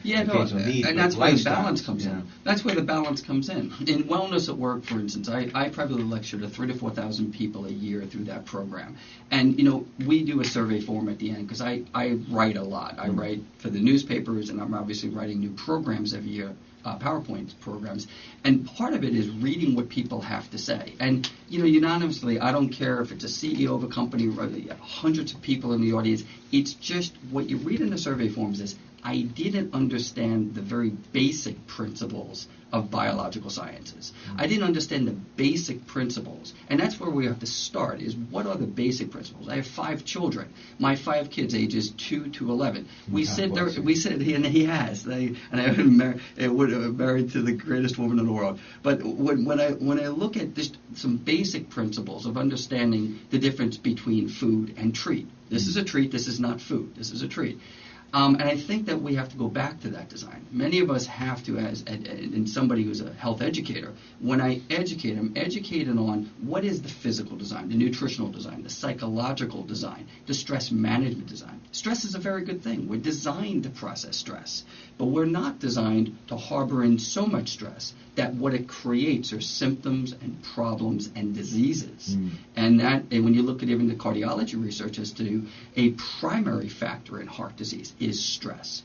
Yeah, no, occasional needs, and but that's where the lifestyle, balance comes in. That's where the balance comes in. In Wellness at Work, for instance, I probably lecture to 3,000 to 4,000 people a year through that program. And, we do a survey form at the end because I write a lot. I write for the newspapers, and I'm obviously writing new programs every year. PowerPoint programs, and part of it is reading what people have to say. And unanimously, I don't care if it's a CEO of a company or hundreds of people in the audience. It's just what you read in the survey forms is, I didn't understand the very basic principles of biological sciences. I didn't understand the basic principles. And that's where we have to start, is what are the basic principles? I have 5 children. My 5 kids, ages 2 to 11. We sit there, and he has. And I would have married to the greatest woman in the world. But when I look at just some basic principles of understanding the difference between food and treat. This is a treat, this is not food, this is a treat. And I think that we have to go back to that design. Many of us have to, and somebody who's a health educator, when I educate, I'm educated on what is the physical design, the nutritional design, the psychological design, the stress management design. Stress is a very good thing. We're designed to process stress, but we're not designed to harbor in so much stress that what it creates are symptoms and problems and diseases. And when you look at even the cardiology research as to a primary factor in heart disease is stress.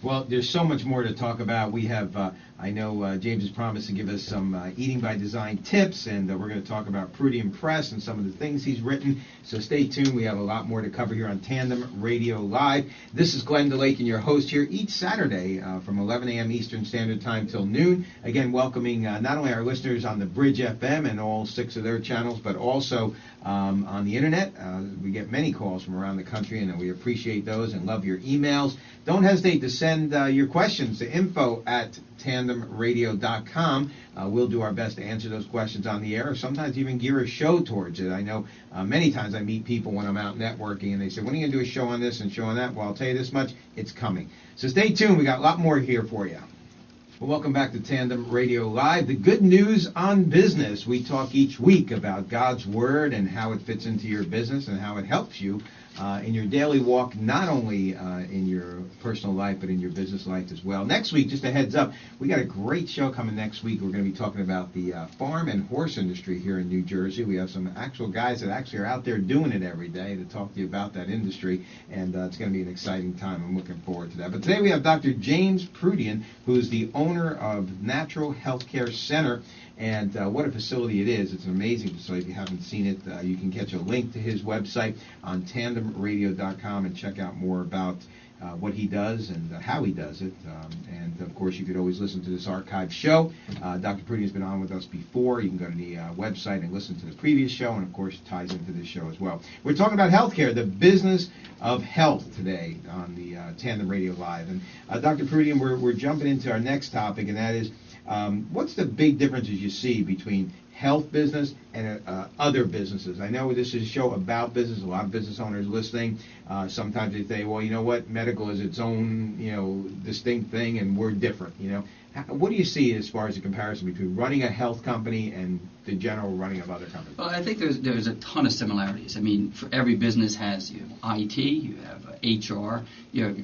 Well, there's so much more to talk about. We have, I know James has promised to give us some Eating by Design tips, and we're going to talk about Proodian Press and some of the things he's written. So stay tuned. We have a lot more to cover here on Tandem Radio Live. This is Glenn DeLake, and your host here each Saturday from 11 a.m. Eastern Standard Time till noon. Again, welcoming not only our listeners on the Bridge FM and all 6 of their channels, but also on the internet. We get many calls from around the country, and we appreciate those and love your emails. Don't hesitate to send your questions to info@tandemradio.com. We'll do our best to answer those questions on the air, or sometimes even gear a show towards it. I know many times I meet people when I'm out networking, and they say, when are you going to do a show on this and show on that? Well, I'll tell you this much, it's coming. So stay tuned. We got a lot more here for you. Well, welcome back to Tandem Radio Live. The good news on business. We talk each week about God's Word and how it fits into your business and how it helps you in your daily walk, not only in your personal life, but in your business life as well. Next week, just a heads up, we got a great show coming next week. We're going to be talking about the farm and horse industry here in New Jersey. We have some actual guys that actually are out there doing it every day to talk to you about that industry, and it's going to be an exciting time. I'm looking forward to that. But today we have Dr. James Proodian, who's the owner of Natural Healthcare Center. And what a facility it is. It's an amazing facility. If you haven't seen it, you can catch a link to his website on tandemradio.com and check out more about what he does and how he does it. And, of course, you could always listen to this archived show. Dr. Proodian has been on with us before. You can go to the website and listen to the previous show, and, of course, it ties into this show as well. We're talking about healthcare, the business of health today on the Tandem Radio Live. And, Dr. Proodian, we're jumping into our next topic, and that is, what's the big differences you see between health business and other businesses? I know this is a show about business. A lot of business owners listening. Sometimes they say, well, you know what, medical is its own, distinct thing, and we're different, What do you see as far as the comparison between running a health company and the general running of other companies? Well, I think there's a ton of similarities. I mean, for every business has, you have IT, you have HR, you have,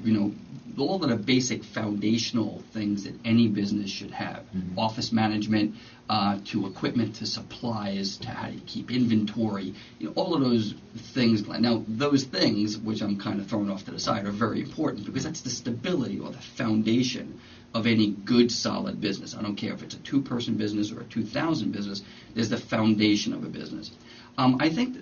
all of the basic foundational things that any business should have. Office management, to equipment, to supplies, to how you keep inventory, all of those things. Now, those things, which I'm kind of throwing off to the side, are very important because that's the stability or the foundation of any good, solid business. I don't care if it's a 2-person business or a 2,000 business. There's the foundation of a business. I think,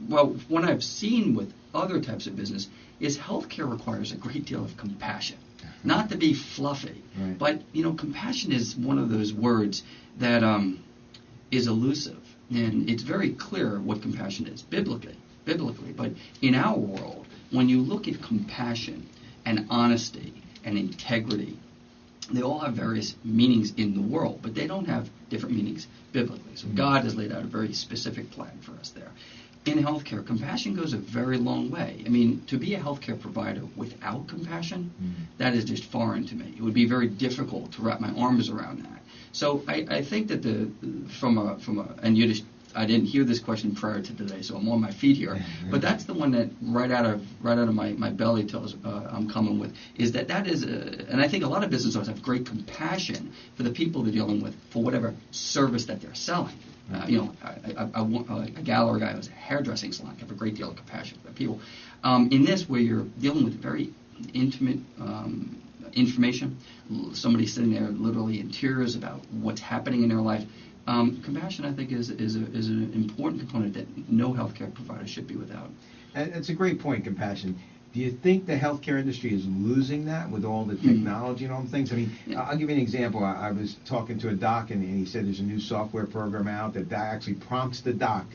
what I've seen with other types of business is healthcare requires a great deal of compassion. Not to be fluffy, right. But, compassion is one of those words that is elusive. And it's very clear what compassion is biblically. But in our world, when you look at compassion and honesty and integrity, they all have various meanings in the world, but they don't have different meanings biblically. So God has laid out a very specific plan for us there. In healthcare, compassion goes a very long way. I mean, to be a healthcare provider without compassion, that is just foreign to me. It would be very difficult to wrap my arms around that. So I think that and you just I didn't hear this question prior to today, so I'm on my feet here. But that's the one that right out of my belly tells I'm coming with, is that is, and I think a lot of business owners have great compassion for the people they're dealing with for whatever service that they're selling. A gallery guy who's a hairdressing salon, I have a great deal of compassion for the people. In this, where you're dealing with very intimate information, somebody sitting there literally in tears about what's happening in their life. Compassion, I think, is an important component that no healthcare provider should be without. And it's a great point, compassion. Do you think the healthcare industry is losing that with all the technology and all the things? I mean, I'll give you an example. I was talking to a doc, and he said there's a new software program out that actually prompts the doc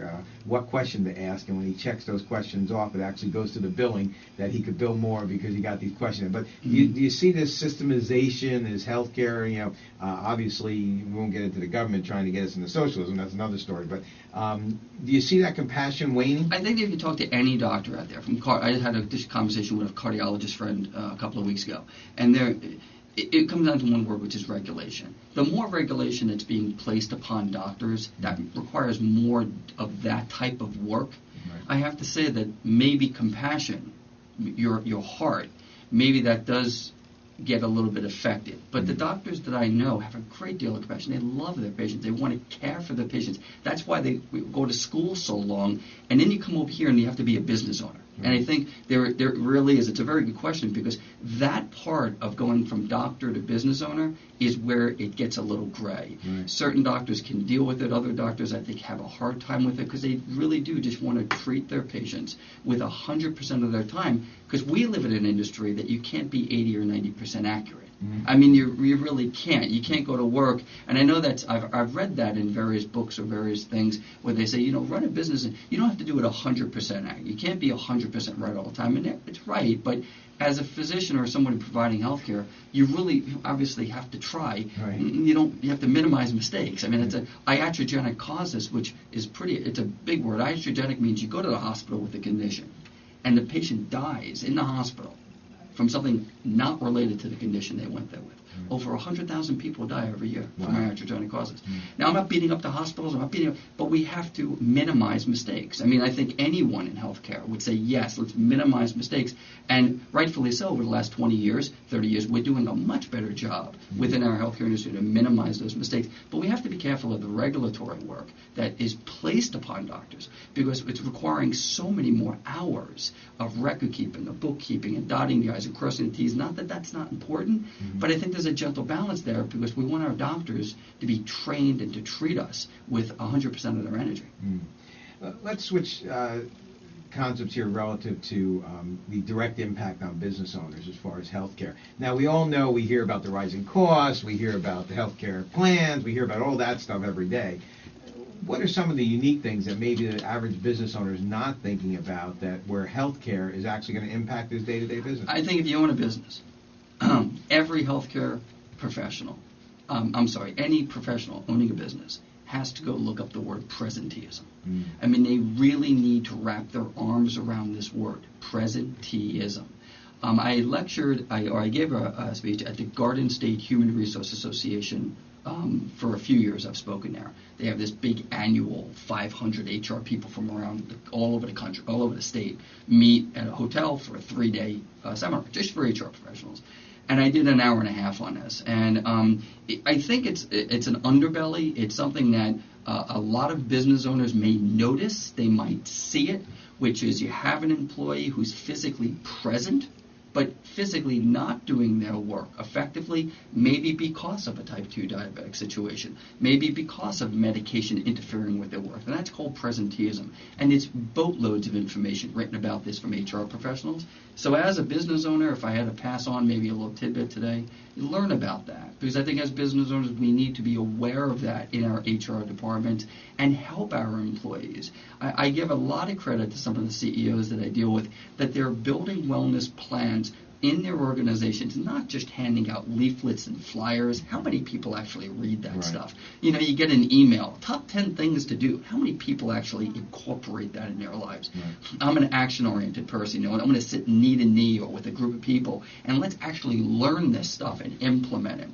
what question to ask, and when he checks those questions off, it actually goes to the billing that he could bill more because he got these questions. But do you see this systemization as healthcare? Obviously, we won't get into the government trying to get us into socialism. That's another story. But do you see that compassion waning? I think if you talk to any doctor out there, I had this conversation with a cardiologist friend a couple of weeks ago, and it comes down to one word, which is regulation. The more regulation that's being placed upon doctors, that requires more of that type of work. Right. I have to say that maybe compassion, your heart, maybe that does get a little bit affected. But the doctors that I know have a great deal of compassion. They love their patients. They want to care for their patients. That's why they go to school so long. And then you come over here and you have to be a business owner. And I think there really is. It's a very good question, because that part of going from doctor to business owner is where it gets a little gray. Right. Certain doctors can deal with it. Other doctors, I think, have a hard time with it because they really do just want to treat their patients with 100% of their time, because we live in an industry that you can't be 80 or 90% accurate. I mean, you really can't. You can't go to work, and I know that I've read that in various books or various things where they say, run a business, and you don't have to do it 100% accurate. You can't be 100% right all the time, and it's right. But as a physician or someone providing healthcare, you obviously have to try. Right. You have to minimize mistakes. I mean, it's iatrogenic causes, which is it's a big word. Iatrogenic means you go to the hospital with a condition, and the patient dies in the hospital from something not related to the condition they went there with. Over 100,000 people die every year from iatrogenic causes. Now, I'm not beating up the hospitals, but we have to minimize mistakes. I mean, I think anyone in healthcare would say, yes, let's minimize mistakes. And rightfully so, over the last 20 years, 30 years, we're doing a much better job within our healthcare industry to minimize those mistakes. But we have to be careful of the regulatory work that is placed upon doctors, because it's requiring so many more hours of record keeping, of bookkeeping, and dotting the I's and crossing the T's. Not that that's not important, but I think there's a gentle balance there, because we want our doctors to be trained and to treat us with 100% of their energy. Let's switch concepts here relative to the direct impact on business owners as far as healthcare. Now, we all know, we hear about the rising costs, we hear about the healthcare plans, we hear about all that stuff every day. What are some of the unique things that maybe the average business owner is not thinking about, that where healthcare is actually going to impact his day-to-day business? I think if you own a business, every healthcare professional, any professional owning a business has to go look up the word presenteeism. I mean, they really need to wrap their arms around this word, presenteeism. I gave a speech at the Garden State Human Resource Association. For a few years I've spoken there. They have this big annual 500 HR people from around all over the country, all over the state, meet at a hotel for a 3-day seminar just for HR professionals. And I did an hour and a half on this. And I think it's an underbelly. It's something that a lot of business owners may notice. They might see it, which is you have an employee who's physically present, but physically not doing their work effectively, maybe because of a type 2 diabetic situation, maybe because of medication interfering with their work. And that's called presenteeism. And it's boatloads of information written about this from HR professionals. So as a business owner, if I had to pass on maybe a little tidbit today, learn about that. Because I think as business owners, we need to be aware of that in our HR department and help our employees. I give a lot of credit to some of the CEOs that I deal with, that they're building wellness plans in their organizations, not just handing out leaflets and flyers. How many people actually read that stuff? You get an email, top 10 things to do. How many people actually incorporate that in their lives? I'm an action-oriented person. I'm going to sit knee to knee or with a group of people, and let's actually learn this stuff and implement it.